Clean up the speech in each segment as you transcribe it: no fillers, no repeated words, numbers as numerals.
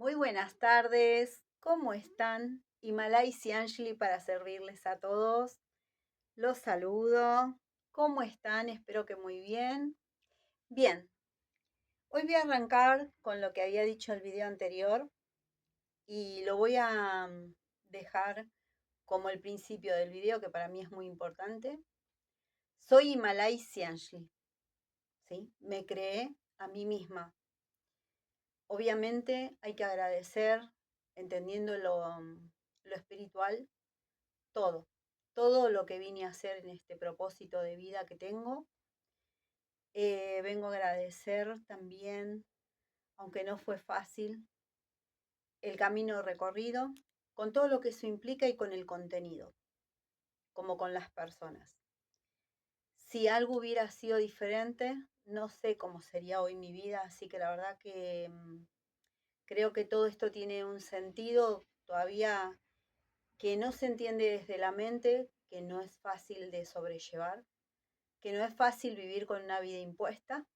Muy buenas tardes, ¿cómo están? Himalay y Anjali para servirles a todos. Los saludo. ¿Cómo están? Espero que muy bien. Bien, hoy voy a arrancar con lo que había dicho el video anterior y lo voy a dejar como el principio del video, que para mí es muy importante. Soy Himalay y Anjali, ¿sí? Me creé a mí misma. Obviamente hay que agradecer, entendiendo lo espiritual, todo, todo lo que vine a hacer en este propósito de vida que tengo. Vengo a agradecer también, aunque no fue fácil, el camino recorrido, con todo lo que eso implica y con el contenido, como con las personas. Si algo hubiera sido diferente, no sé cómo sería hoy mi vida, así que la verdad que creo que todo esto tiene un sentido todavía que no se entiende desde la mente, que no es fácil de sobrellevar, que no es fácil vivir con una vida impuesta,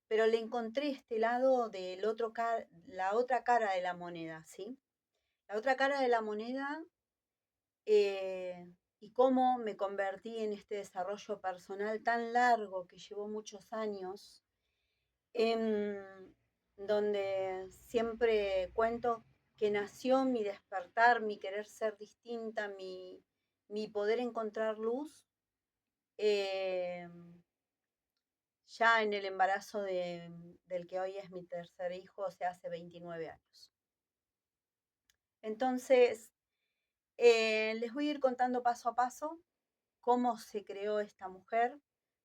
pero le encontré este lado del otro la otra cara de la moneda, ¿sí? La otra cara de la moneda, y cómo me convertí en este desarrollo personal tan largo que llevó muchos años, en donde siempre cuento que nació mi despertar, mi querer ser distinta, mi poder encontrar luz, eh, ya en el embarazo del que hoy es mi tercer hijo, o sea, hace 29 años. Entonces, les voy a ir contando paso a paso cómo se creó esta mujer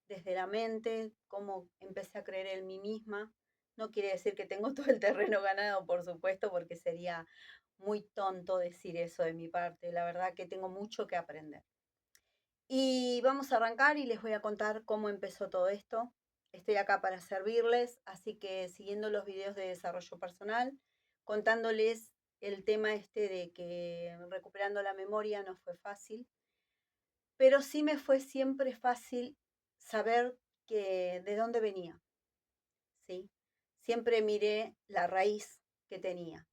desde la mente, cómo empecé a creer en mí misma. No quiere decir que tengo todo el terreno ganado, por supuesto, porque sería muy tonto decir eso de mi parte. La verdad que tengo mucho que aprender. Y vamos a arrancar y les voy a contar cómo empezó todo esto. Estoy acá para servirles, así que siguiendo los videos de desarrollo personal, contándoles el tema este de que recuperando la memoria no fue fácil, pero sí me fue siempre fácil saber que de dónde venía, ¿sí? Siempre miré la raíz que tenía.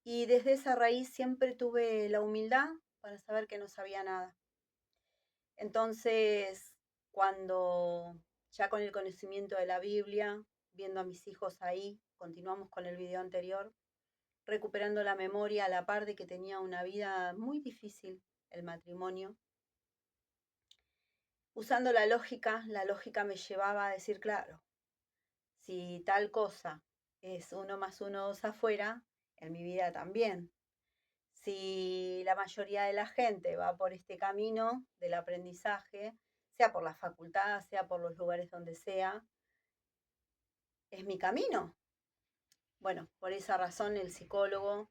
Y desde esa raíz siempre tuve la humildad para saber que no sabía nada. Entonces, cuando ya con el conocimiento de la Biblia, viendo a mis hijos ahí, continuamos con el video anterior, recuperando la memoria a la par de que tenía una vida muy difícil, el matrimonio. Usando la lógica me llevaba a decir, claro, si tal cosa es 1 más 1 2 afuera, en mi vida también. Si la mayoría de la gente va por este camino del aprendizaje, sea por la facultad, sea por los lugares donde sea, es mi camino. Bueno, por esa razón el psicólogo,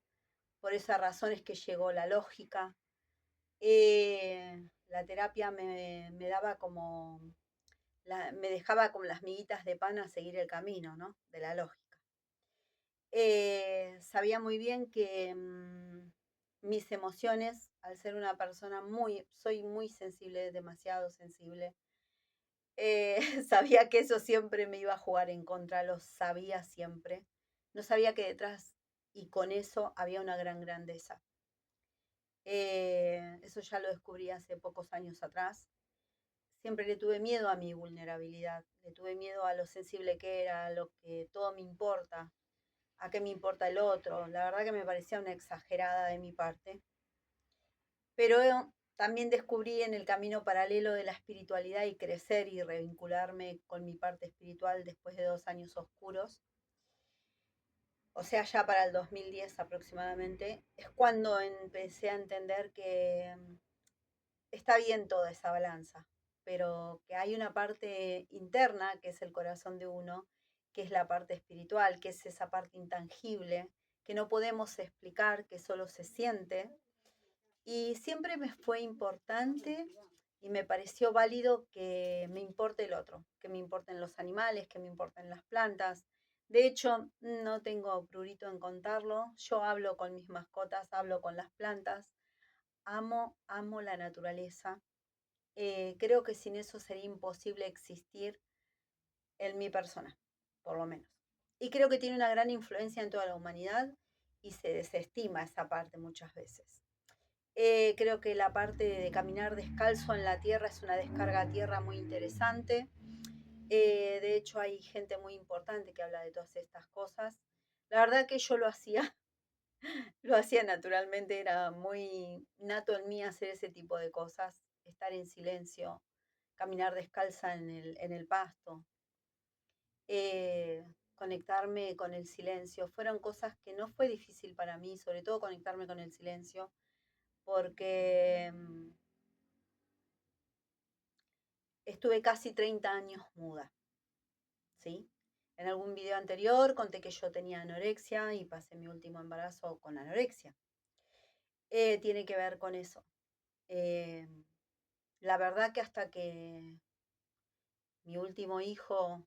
por esa razón es que llegó la lógica. La terapia me daba como, me dejaba como las miguitas de pan a seguir el camino, ¿no? De la lógica. Sabía muy bien que mis emociones, al ser una persona soy muy sensible, demasiado sensible, sabía que eso siempre me iba a jugar en contra, lo sabía siempre. No sabía que detrás y con eso había una gran grandeza. Eso ya lo descubrí hace pocos años atrás. Siempre le tuve miedo a mi vulnerabilidad, le tuve miedo a lo sensible que era, a lo que todo me importa, a qué me importa el otro. La verdad que me parecía una exagerada de mi parte. Pero también descubrí en el camino paralelo de la espiritualidad y crecer y revincularme con mi parte espiritual después de 2 años oscuros, o sea, ya para el 2010 aproximadamente, es cuando empecé a entender que está bien toda esa balanza, pero que hay una parte interna, que es el corazón de uno, que es la parte espiritual, que es esa parte intangible, que no podemos explicar, que solo se siente. Y siempre me fue importante y me pareció válido que me importe el otro, que me importen los animales, que me importen las plantas. De hecho, no tengo prurito en contarlo. Yo hablo con mis mascotas, hablo con las plantas. Amo la naturaleza. Creo que sin eso sería imposible existir en mi persona, por lo menos. Y creo que tiene una gran influencia en toda la humanidad y se desestima esa parte muchas veces. Creo que la parte de caminar descalzo en la tierra es una descarga a tierra muy interesante. De hecho, hay gente muy importante que habla de todas estas cosas. La verdad que yo lo hacía, lo hacía naturalmente, era muy nato en mí hacer ese tipo de cosas, estar en silencio, caminar descalza en el pasto, conectarme con el silencio. Fueron cosas que no fue difícil para mí, sobre todo conectarme con el silencio, porque estuve casi 30 años muda, ¿sí? En algún video anterior conté que yo tenía anorexia y pasé mi último embarazo con anorexia. Tiene que ver con eso. La verdad que hasta que mi último hijo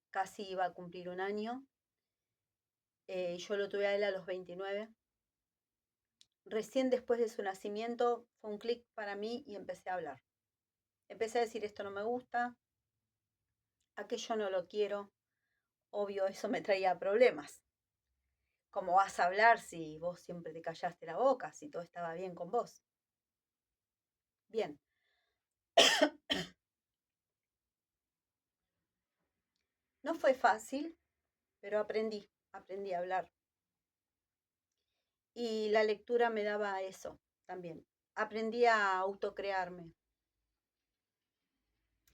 casi iba a cumplir 1 año, yo lo tuve a él a los 29. Recién después de su nacimiento fue un clic para mí y empecé a hablar. Empecé a decir, esto no me gusta, aquello no lo quiero. Obvio, eso me traía problemas. ¿Cómo vas a hablar si vos siempre te callaste la boca, si todo estaba bien con vos? Bien. No fue fácil, pero aprendí a hablar. Y la lectura me daba eso también. Aprendí a autocrearme.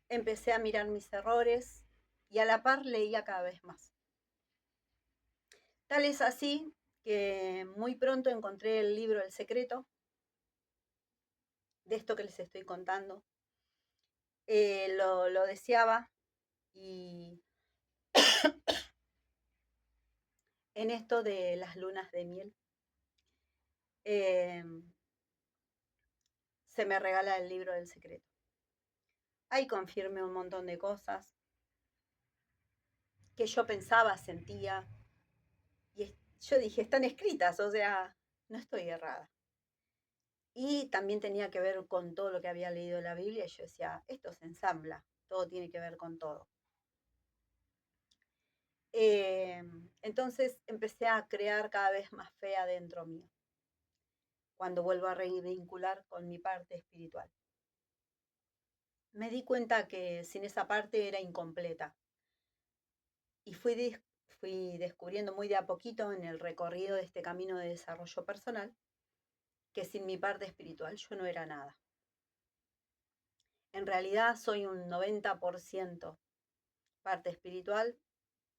Empecé a mirar mis errores y a la par leía cada vez más. Tal es así que muy pronto encontré el libro El Secreto, de esto que les estoy contando. Lo deseaba y en esto de las lunas de miel se me regala el libro del secreto. Ahí confirmé un montón de cosas que yo pensaba, sentía, y yo dije, están escritas, o sea, no estoy errada. Y también tenía que ver con todo lo que había leído en la Biblia, y yo decía, esto se ensambla, todo tiene que ver con todo. Entonces empecé a crear cada vez más fe adentro mío, cuando vuelvo a revincular con mi parte espiritual. Me di cuenta que sin esa parte era incompleta. Y fui descubriendo muy de a poquito en el recorrido de este camino de desarrollo personal que sin mi parte espiritual yo no era nada. En realidad soy un 90% parte espiritual,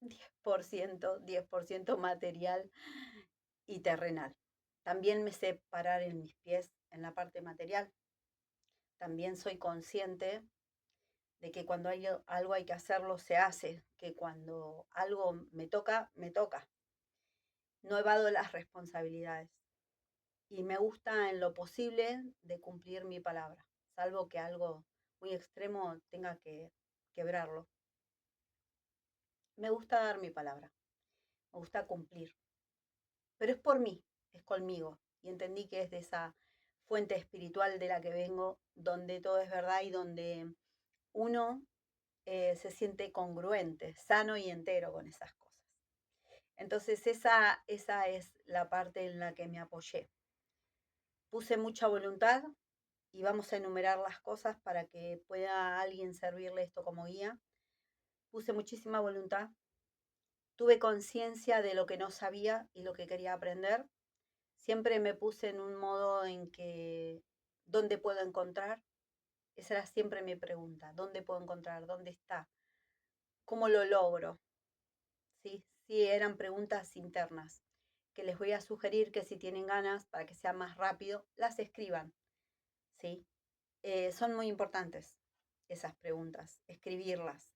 10% material y terrenal. También me sé parar en mis pies en la parte material. También soy consciente de que cuando hay algo hay que hacerlo, se hace, que cuando algo me toca, me toca. No evado las responsabilidades y me gusta en lo posible de cumplir mi palabra, salvo que algo muy extremo tenga que quebrarlo. Me gusta dar mi palabra, me gusta cumplir, pero es por mí, es conmigo, y entendí que es de esa fuente espiritual de la que vengo, donde todo es verdad y donde uno se siente congruente, sano y entero con esas cosas. Entonces esa es la parte en la que me apoyé. Puse mucha voluntad y vamos a enumerar las cosas para que pueda alguien servirle esto como guía. Puse muchísima voluntad, tuve conciencia de lo que no sabía y lo que quería aprender. Siempre me puse en un modo en que, ¿dónde puedo encontrar? Esa era siempre mi pregunta, ¿dónde puedo encontrar? ¿Dónde está? ¿Cómo lo logro? ¿Sí? Sí, eran preguntas internas que les voy a sugerir que si tienen ganas, para que sea más rápido, las escriban. ¿Sí? Son muy importantes esas preguntas, escribirlas.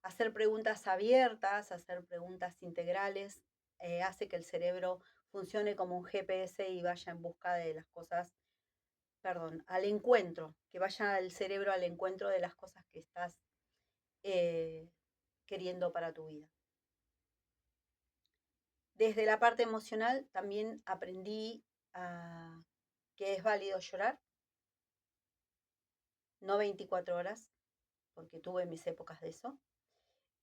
Hacer preguntas abiertas, hacer preguntas integrales, hace que el cerebro funcione como un GPS y vaya en busca de las cosas, al encuentro, que vaya el cerebro al encuentro de las cosas que estás queriendo para tu vida. Desde la parte emocional también aprendí que es válido llorar, no 24 horas, porque tuve mis épocas de eso.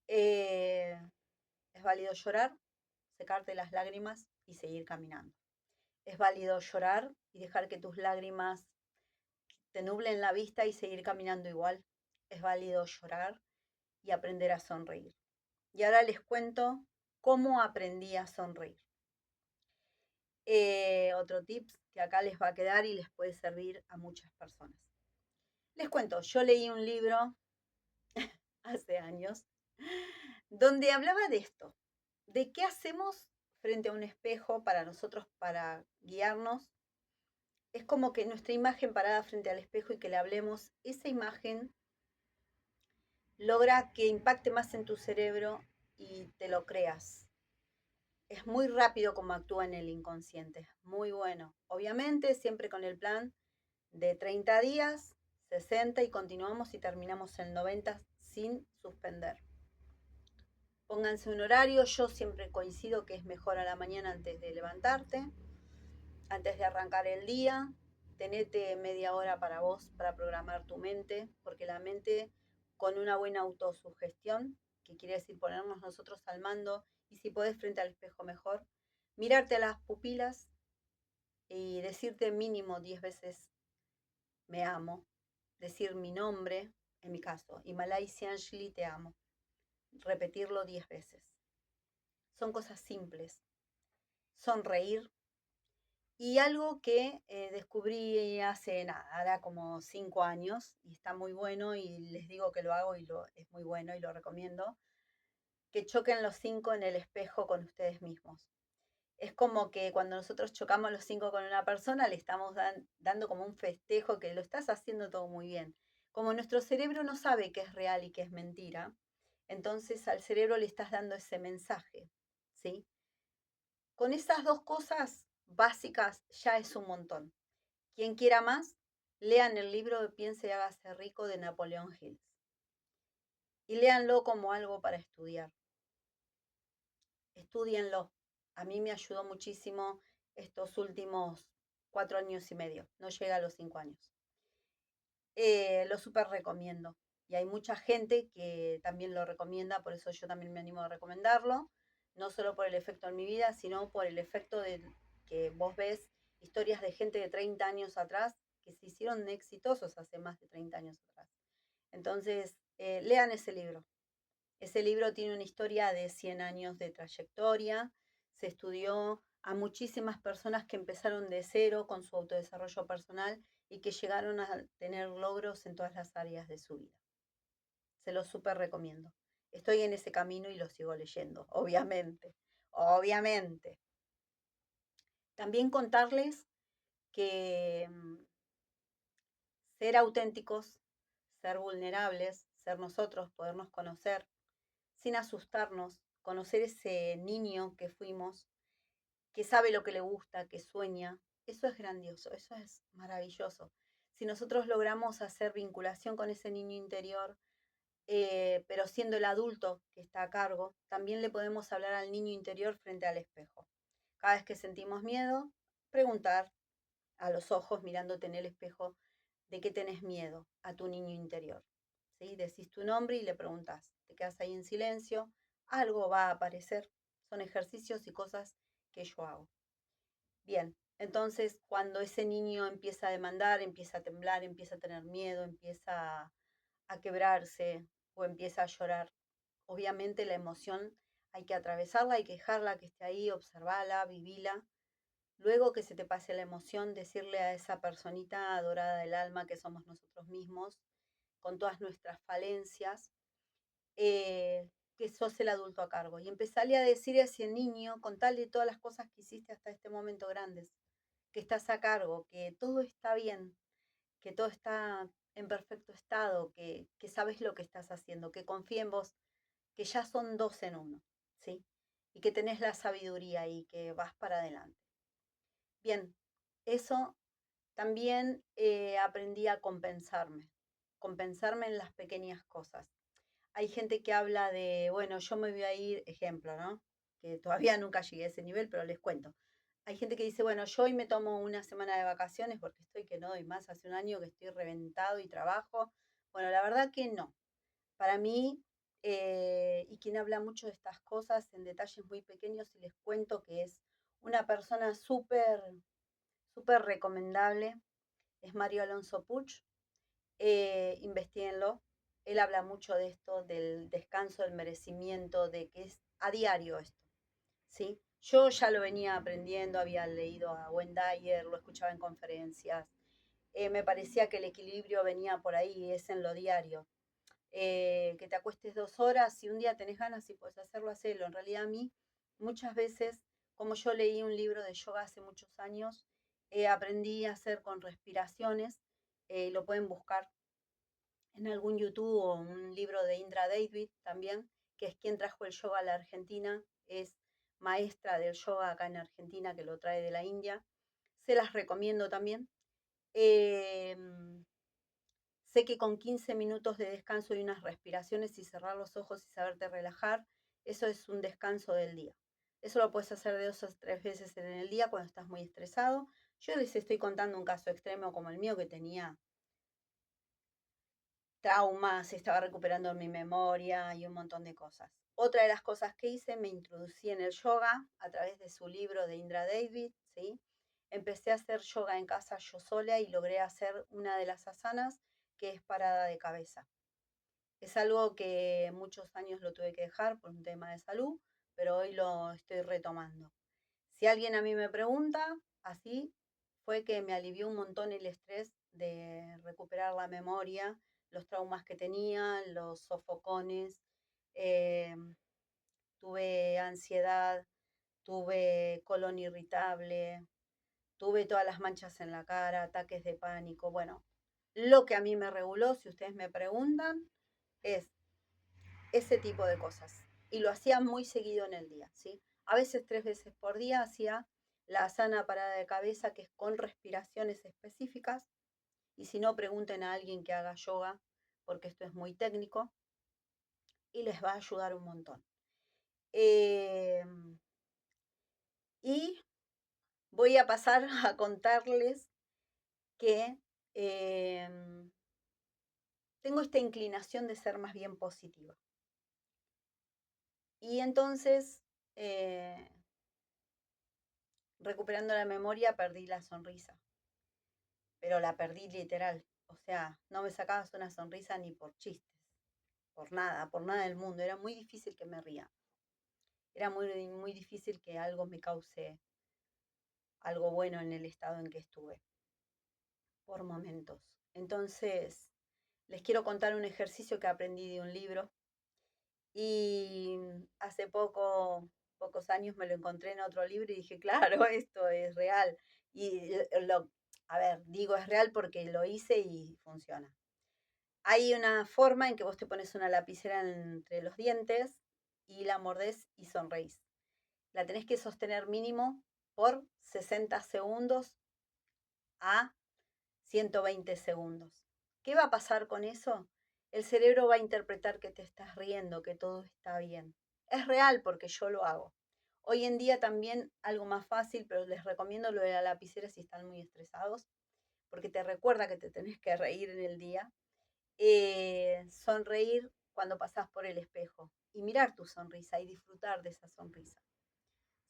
Es válido llorar, secarte las lágrimas y seguir caminando. Es válido llorar y dejar que tus lágrimas te nublen la vista y seguir caminando igual. Es válido llorar y aprender a sonreír. Y ahora les cuento cómo aprendí a sonreír. Otro tips que acá les va a quedar y les puede servir a muchas personas. Les cuento, yo leí un libro hace años donde hablaba de esto, de qué hacemos frente a un espejo para nosotros, para guiarnos. Es como que nuestra imagen parada frente al espejo y que le hablemos, esa imagen logra que impacte más en tu cerebro y te lo creas. Es muy rápido como actúa en el inconsciente, muy bueno. Obviamente siempre con el plan de 30 días, 60 y continuamos y terminamos en 90 sin suspender. Pónganse un horario, yo siempre coincido que es mejor a la mañana antes de levantarte, antes de arrancar el día. Tenete media hora para vos, para programar tu mente, porque la mente con una buena autosugestión, que quiere decir ponernos nosotros al mando, y si podés frente al espejo mejor, mirarte a las pupilas y decirte mínimo 10 veces me amo, decir mi nombre, en mi caso, Himalai Sianshli te amo, repetirlo 10 veces. Son cosas simples. Sonreír. Y algo que descubrí hace nada, ahora como 5 años, y está muy bueno, y les digo que lo hago y es muy bueno y lo recomiendo, que choquen los 5 en el espejo con ustedes mismos. Es como que cuando nosotros chocamos los 5 con una persona, le estamos dando como un festejo que lo estás haciendo todo muy bien. Como nuestro cerebro no sabe qué es real y qué es mentira, entonces al cerebro le estás dando ese mensaje, ¿sí? Con esas dos cosas básicas ya es un montón. Quien quiera más, lean el libro de Piense y hágase rico de Napoleón Hill. Y léanlo como algo para estudiar. Estúdienlo. A mí me ayudó muchísimo estos últimos 4 años y medio. No llega a los 5 años. Lo súper recomiendo. Y hay mucha gente que también lo recomienda, por eso yo también me animo a recomendarlo. No solo por el efecto en mi vida, sino por el efecto de que vos ves historias de gente de 30 años atrás que se hicieron exitosos hace más de 30 años atrás. Entonces, lean ese libro. Ese libro tiene una historia de 100 años de trayectoria. Se estudió a muchísimas personas que empezaron de cero con su autodesarrollo personal y que llegaron a tener logros en todas las áreas de su vida. Se lo súper recomiendo. Estoy en ese camino y lo sigo leyendo, obviamente. Obviamente. También contarles que ser auténticos, ser vulnerables, ser nosotros, podernos conocer sin asustarnos, conocer ese niño que fuimos, que sabe lo que le gusta, que sueña, eso es grandioso, eso es maravilloso. Si nosotros logramos hacer vinculación con ese niño interior, pero siendo el adulto que está a cargo, también le podemos hablar al niño interior frente al espejo. Cada vez que sentimos miedo, preguntar a los ojos mirándote en el espejo de qué tenés miedo a tu niño interior. ¿Sí? Decís tu nombre y le preguntás. Te quedas ahí en silencio, algo va a aparecer. Son ejercicios y cosas que yo hago. Bien, entonces cuando ese niño empieza a demandar, empieza a temblar, empieza a tener miedo, empieza a quebrarse o empieza a llorar, obviamente la emoción hay que atravesarla, hay que dejarla que esté ahí, observarla, vivirla. Luego que se te pase la emoción, decirle a esa personita adorada del alma que somos nosotros mismos, con todas nuestras falencias, que sos el adulto a cargo. Y empezarle a decir a ese niño, contarle todas las cosas que hiciste hasta este momento grandes, que estás a cargo, que todo está bien, que todo está en perfecto estado, que sabes lo que estás haciendo, que confía en vos, que ya son dos en uno, ¿sí? Y que tenés la sabiduría y que vas para adelante. Bien, eso también aprendí a compensarme en las pequeñas cosas. Hay gente que habla de, bueno, yo me voy a ir, ejemplo, ¿no? Que todavía nunca llegué a ese nivel, pero les cuento. Hay gente que dice, bueno, yo hoy me tomo una semana de vacaciones porque estoy que no doy más, hace un año que estoy reventado y trabajo. Bueno, la verdad que no. Para mí, y quien habla mucho de estas cosas en detalles muy pequeños, y les cuento que es una persona súper, súper recomendable, es Mario Alonso Puig. Investíguenlo. Él habla mucho de esto, del descanso, del merecimiento, de que es a diario esto, ¿sí? Yo ya lo venía aprendiendo, había leído a Wayne Dyer, lo escuchaba en conferencias. Me parecía que el equilibrio venía por ahí, es en lo diario. Que te acuestes 2 horas, si un día tenés ganas y puedes hacerlo, hacelo. En realidad a mí, muchas veces, como yo leí un libro de yoga hace muchos años, aprendí a hacer con respiraciones, lo pueden buscar en algún YouTube o un libro de Indra David también, que es quien trajo el yoga a la Argentina, es maestra del yoga acá en Argentina, que lo trae de la India. Se las recomiendo también. Eh, Sé que con 15 minutos de descanso y unas respiraciones y cerrar los ojos y saberte relajar, eso es un descanso del día. Eso lo puedes hacer de 2 o 3 veces en el día cuando estás muy estresado. Yo les estoy contando un caso extremo como el mío, que tenía traumas, estaba recuperando mi memoria y un montón de cosas. Otra de las cosas que hice, me introducí en el yoga a través de su libro de Indra David, ¿sí? Empecé a hacer yoga en casa yo sola y logré hacer una de las asanas, que es parada de cabeza. Es algo que muchos años lo tuve que dejar por un tema de salud, pero hoy lo estoy retomando. Si alguien a mí me pregunta, así fue que me alivió un montón el estrés de recuperar la memoria, los traumas que tenía, los sofocones, eh, tuve ansiedad, tuve colon irritable, tuve todas las manchas en la cara, ataques de pánico. Bueno, lo que a mí me reguló, si ustedes me preguntan, es ese tipo de cosas. Y lo hacía muy seguido en el día, ¿sí? A veces 3 veces por día hacía la asana parada de cabeza, que es con respiraciones específicas. Y si no, pregunten a alguien que haga yoga, porque esto es muy técnico y les va a ayudar un montón. Eh, y voy a pasar a contarles que eh, tengo esta inclinación de ser más bien positiva. Y entonces, eh, recuperando la memoria, perdí la sonrisa, pero la perdí literal. O sea, no me sacabas una sonrisa ni por chistes, por nada del mundo. Era muy difícil que me ría. Era muy, muy difícil que algo me cause algo bueno en el estado en que estuve, por momentos. Entonces, les quiero contar un ejercicio que aprendí de un libro, y hace pocos años me lo encontré en otro libro y dije, claro, esto es real. Y a ver, digo es real porque lo hice y funciona. Hay una forma en que vos te pones una lapicera entre los dientes y la mordés y sonreís. La tenés que sostener mínimo por 60 segundos a 120 segundos. ¿Qué va a pasar con eso? El cerebro va a interpretar que te estás riendo, que todo está bien. Es real porque yo lo hago. Hoy en día también algo más fácil, pero les recomiendo lo de la lapicera si están muy estresados, porque te recuerda que te tenés que reír en el día. Sonreír cuando pasás por el espejo y mirar tu sonrisa y disfrutar de esa sonrisa.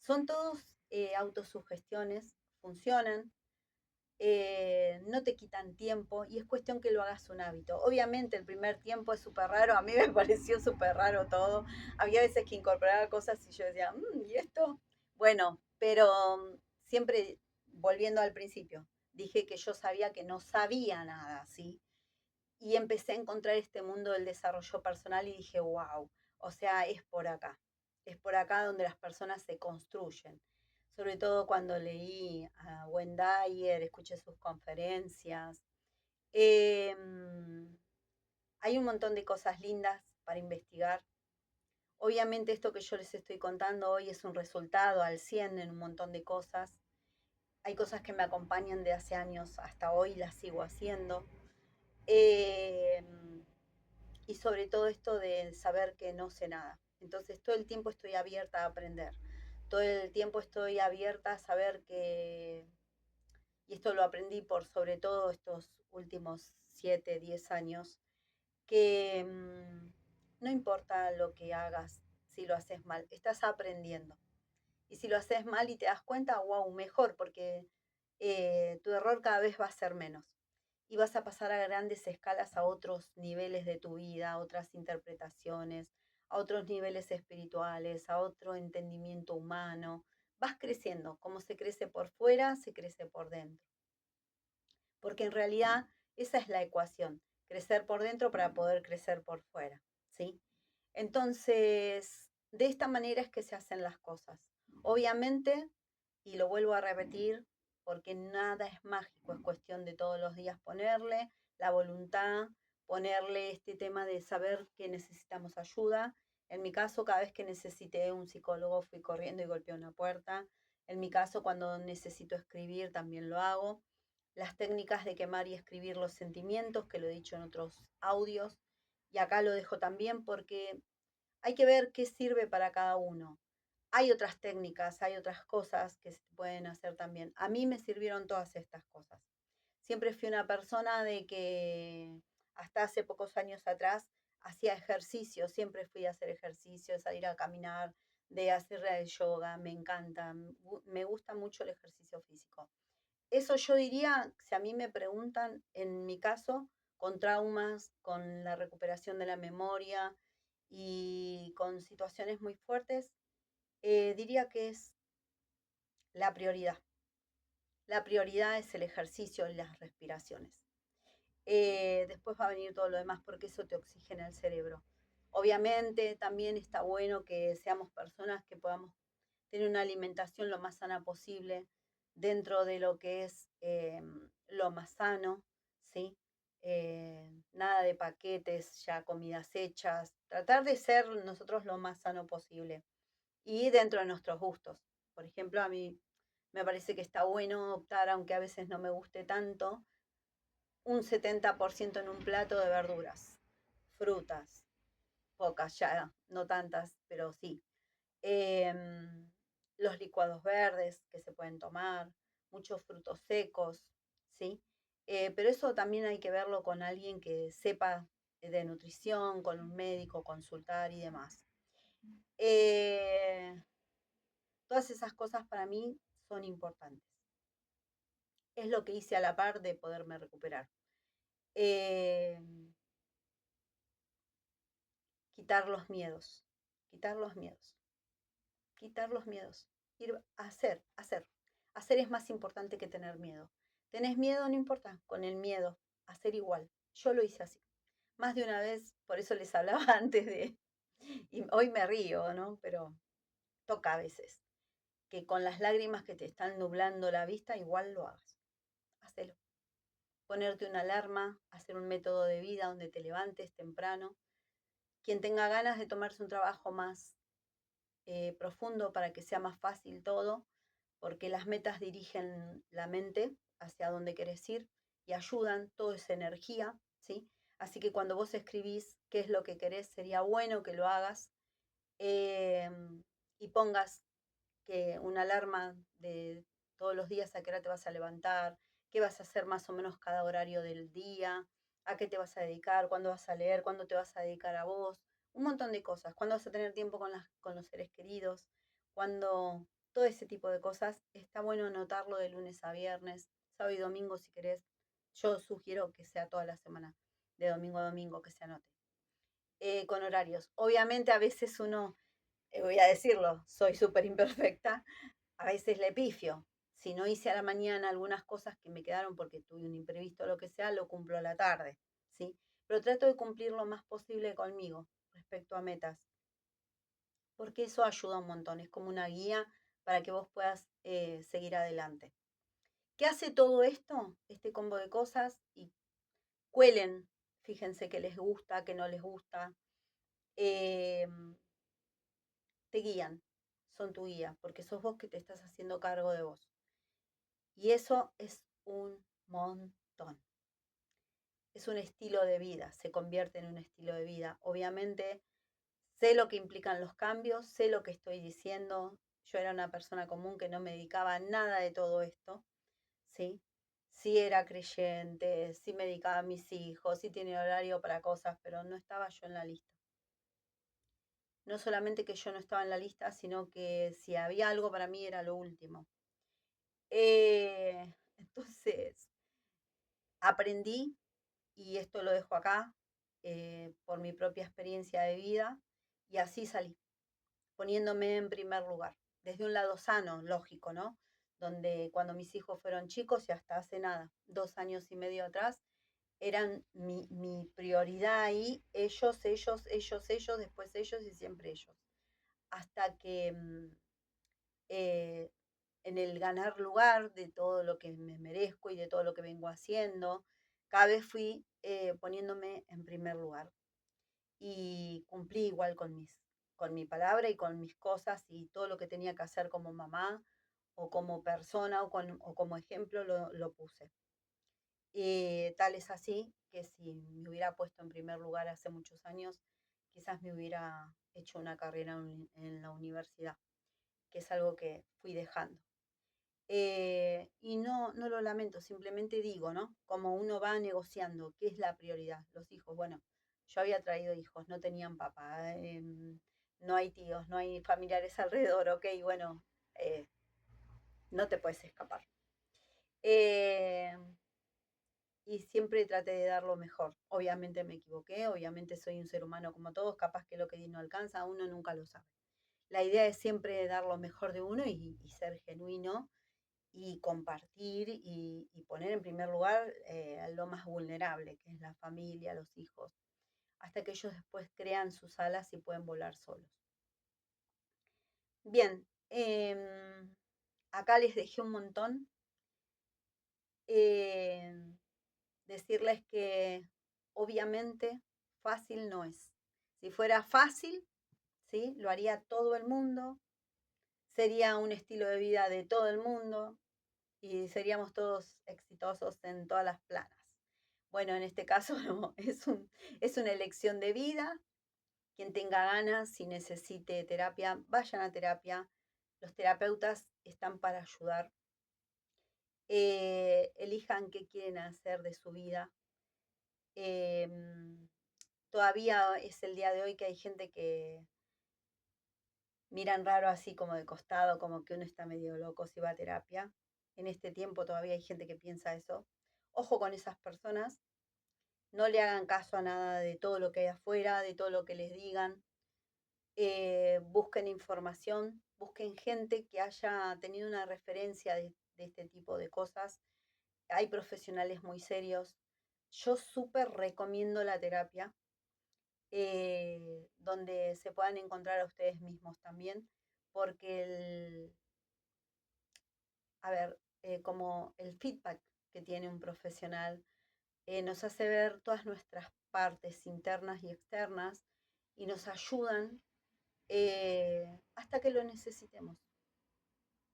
Son todos autosugestiones, funcionan, no te quitan tiempo y es cuestión que lo hagas un hábito. Obviamente el primer tiempo es súper raro, a mí me pareció súper raro todo. Había veces que incorporaba cosas y yo decía, ¿y esto? Bueno, pero siempre volviendo al principio, dije que yo sabía que no sabía nada, ¿sí? Y empecé a encontrar este mundo del desarrollo personal y dije, wow, o sea, es por acá donde las personas se construyen. Sobre todo cuando leí a Wayne Dyer, escuché sus conferencias. Eh, Hay un montón de cosas lindas para investigar. Obviamente esto que yo les estoy contando hoy es un resultado al 100 en un montón de cosas. Hay cosas que me acompañan de hace años hasta hoy, las sigo haciendo. Eh, y sobre todo esto de saber que no sé nada. Entonces todo el tiempo estoy abierta a aprender. Todo el tiempo estoy abierta a saber que, y esto lo aprendí por sobre todo estos últimos 7, 10 años, que no importa lo que hagas, si lo haces mal, estás aprendiendo. Y si lo haces mal y te das cuenta, wow, mejor, porque tu error cada vez va a ser menos. Y vas a pasar a grandes escalas a otros niveles de tu vida, a otras interpretaciones, a otros niveles espirituales, a otro entendimiento humano. Vas creciendo, como se crece por fuera, se crece por dentro. Porque en realidad esa es la ecuación, crecer por dentro para poder crecer por fuera, ¿sí? Entonces, de esta manera es que se hacen las cosas. Obviamente, y lo vuelvo a repetir, porque nada es mágico, es cuestión de todos los días ponerle la voluntad, ponerle este tema de saber que necesitamos ayuda. En mi caso, cada vez que necesité un psicólogo, fui corriendo y golpeé una puerta. En mi caso, cuando necesito escribir, también lo hago. Las técnicas de quemar y escribir los sentimientos, que lo he dicho en otros audios, y acá lo dejo también porque hay que ver qué sirve para cada uno. Hay otras técnicas, hay otras cosas que se pueden hacer también. A mí me sirvieron todas estas cosas. Siempre fui una persona de que hasta hace pocos años atrás hacía ejercicio, siempre fui a hacer ejercicio, de salir a caminar, de hacer el yoga, me encanta, me gusta mucho el ejercicio físico. Eso yo diría, si a mí me preguntan, en mi caso, con traumas, con la recuperación de la memoria y con situaciones muy fuertes, diría que es la prioridad. La prioridad es el ejercicio y las respiraciones. Después va a venir todo lo demás porque eso te oxigena el cerebro. Obviamente también está bueno que seamos personas que podamos tener una alimentación lo más sana posible dentro de lo que es lo más sano, ¿sí? Nada de paquetes, ya comidas hechas, tratar de ser nosotros lo más sano posible y dentro de nuestros gustos. Por ejemplo, a mí me parece que está bueno optar, aunque a veces no me guste tanto, un 70% en un plato de verduras, frutas, pocas ya, no tantas, pero sí. Em, los licuados verdes que se pueden tomar, muchos frutos secos, ¿sí? Pero eso también hay que verlo con alguien que sepa de nutrición, con un médico, consultar y demás. Eh, todas esas cosas para mí son importantes. Es lo que hice a la par de poderme recuperar. Eh, quitar los miedos, quitar los miedos, quitar los miedos. Ir a hacer, hacer. Hacer es más importante que tener miedo. ¿Tenés miedo? No importa, con el miedo, hacer igual. Yo lo hice así. Más de una vez, por eso les hablaba antes de... Y hoy me río, ¿no? Pero toca a veces. Que con las lágrimas que te están nublando la vista, igual lo hagas. Hacelo. Ponerte una alarma, hacer un método de vida donde te levantes temprano. Quien tenga ganas de tomarse un trabajo más profundo para que sea más fácil todo, porque las metas dirigen la mente hacia donde querés ir y ayudan, todo es energía, ¿sí? Así que cuando vos escribís qué es lo que querés, sería bueno que lo hagas eh, y pongas que una alarma de todos los días a qué hora te vas a levantar, qué vas a hacer más o menos cada horario del día, a qué te vas a dedicar, cuándo vas a leer, cuándo te vas a dedicar a vos, un montón de cosas, cuándo vas a tener tiempo con los seres queridos, cuándo todo ese tipo de cosas. Está bueno anotarlo de lunes a viernes, sábado y domingo si querés. Yo sugiero que sea toda la semana, de domingo a domingo, que se anote. Con horarios. Obviamente a veces uno, voy a decirlo, soy súper imperfecta, a veces le pifio. Si no hice a la mañana algunas cosas que me quedaron porque tuve un imprevisto o lo que sea, lo cumplo a la tarde, ¿sí? Pero trato de cumplir lo más posible conmigo respecto a metas, porque eso ayuda un montón, es como una guía para que vos puedas seguir adelante. ¿Qué hace todo esto? Este combo de cosas y cuelen, fíjense que les gusta, que no les gusta, eh, te guían, son tu guía, porque sos vos que te estás haciendo cargo de vos. Y eso es un montón. Es un estilo de vida, se convierte en un estilo de vida. Obviamente sé lo que implican los cambios, sé lo que estoy diciendo. Yo era una persona común que no me dedicaba a nada de todo esto, ¿sí? Sí era creyente, sí me dedicaba a mis hijos, sí tenía horario para cosas, pero no estaba yo en la lista. no solamente que yo no estaba en la lista, sino que si había algo para mí era lo último. Entonces, aprendí, y esto lo dejo acá, por mi propia experiencia de vida, y así salí, poniéndome en primer lugar, desde un lado sano, lógico, ¿no? Donde cuando mis hijos fueron chicos y hasta hace nada, 2 años y medio atrás, eran mi prioridad ahí, ellos, después ellos y siempre ellos. Hasta que eh, en el ganar lugar de todo lo que me merezco y de todo lo que vengo haciendo, cada vez fui poniéndome en primer lugar y cumplí igual con mi palabra y con mis cosas y todo lo que tenía que hacer como mamá o como persona o como ejemplo lo puse. Tal es así que si me hubiera puesto en primer lugar hace muchos años, quizás me hubiera hecho una carrera en la universidad, que es algo que fui dejando. Y no lo lamento, simplemente digo, ¿no? Como uno va negociando, ¿qué es la prioridad? Los hijos, bueno, yo había traído hijos, no tenían papá, no hay tíos, no hay familiares alrededor, ok, bueno, eh, no te puedes escapar. Eh, y siempre traté de dar lo mejor. Obviamente me equivoqué, obviamente soy un ser humano como todos, capaz que lo que di no alcanza, uno nunca lo sabe. La idea es siempre dar lo mejor de uno y ser genuino y compartir y poner en primer lugar lo más vulnerable, que es la familia, los hijos, hasta que ellos después crean sus alas y pueden volar solos. Bien, acá les dejé un montón. Decirles que obviamente fácil no es. Si fuera fácil, ¿sí? Lo haría todo el mundo, sería un estilo de vida de todo el mundo y seríamos todos exitosos en todas las planas. Bueno, en este caso no, es una elección de vida. Quien tenga ganas, si necesite terapia, vayan a terapia. Los terapeutas están para ayudar. Elijan qué quieren hacer de su vida. Em, Todavía es el día de hoy que hay gente que miran raro así como de costado, como que uno está medio loco si va a terapia. En este tiempo todavía hay gente que piensa eso. Ojo con esas personas, no le hagan caso a nada de todo lo que hay afuera, de todo lo que les digan. Busquen información, busquen gente que haya tenido una referencia de este tipo de cosas. Hay profesionales muy serios. Yo súper recomiendo la terapia, donde se puedan encontrar a ustedes mismos también, porque como el feedback que tiene un profesional nos hace ver todas nuestras partes internas y externas y nos ayudan hasta que lo necesitemos,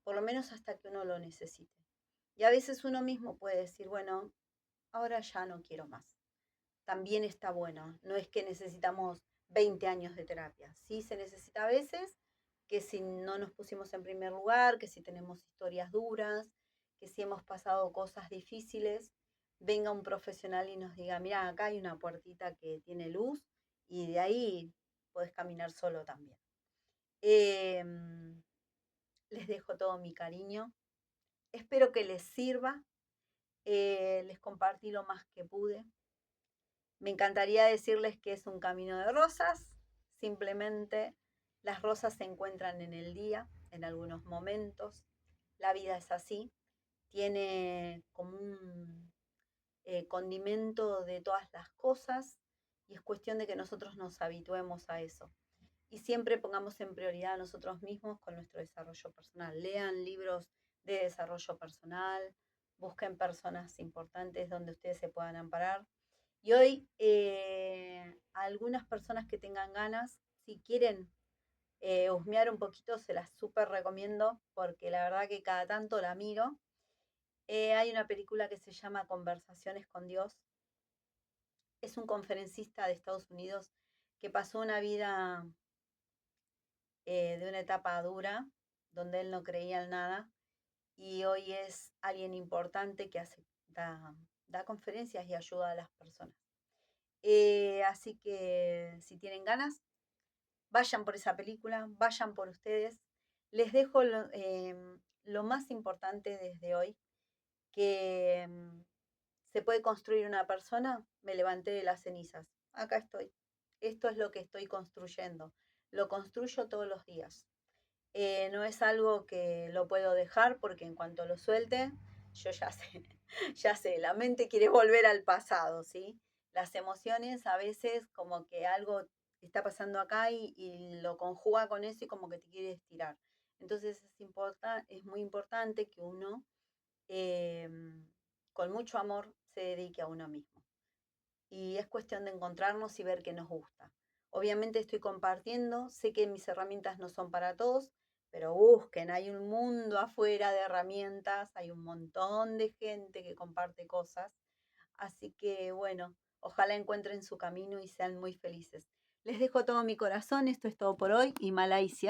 por lo menos hasta que uno lo necesite. Y a veces uno mismo puede decir, bueno, ahora ya no quiero más. También está bueno, no es que necesitamos 20 años de terapia, sí se necesita a veces que si no nos pusimos en primer lugar, que si tenemos historias duras, que si hemos pasado cosas difíciles, venga un profesional y nos diga, mira, acá hay una puertita que tiene luz y de ahí podés caminar solo también. Les dejo todo mi cariño, espero que les sirva, les compartí lo más que pude. Me encantaría decirles que es un camino de rosas, simplemente las rosas se encuentran en el día, en algunos momentos, la vida es así, tiene como un condimento de todas las cosas y es cuestión de que nosotros nos habituemos a eso. Y siempre pongamos en prioridad a nosotros mismos con nuestro desarrollo personal. Lean libros de desarrollo personal, busquen personas importantes donde ustedes se puedan amparar. Y hoy, a algunas personas que tengan ganas, si quieren husmear un poquito, se las súper recomiendo, porque la verdad que cada tanto la miro. Hay una película que se llama Conversaciones con Dios. Es un conferencista de Estados Unidos que pasó una vida de una etapa dura, donde él no creía en nada, y hoy es alguien importante que da conferencias y ayuda a las personas. Así que si tienen ganas, vayan por esa película, vayan por ustedes. Les dejo lo más importante desde hoy, que se puede construir una persona. Me levanté de las cenizas. Acá estoy. Esto es lo que estoy construyendo. Lo construyo todos los días. No es algo que lo puedo dejar porque en cuanto lo suelte, yo ya sé, ya sé, la mente quiere volver al pasado, ¿sí? Las emociones a veces como que algo está pasando acá y lo conjuga con eso y como que te quiere estirar. Entonces es muy importante que uno eh, con mucho amor se dedique a uno mismo. Y es cuestión de encontrarnos y ver qué nos gusta. Obviamente estoy compartiendo, sé que mis herramientas no son para todos, pero busquen, hay un mundo afuera de herramientas, hay un montón de gente que comparte cosas, así que bueno, ojalá encuentren su camino y sean muy felices. Les dejo todo mi corazón, esto es todo por hoy y Malaysia.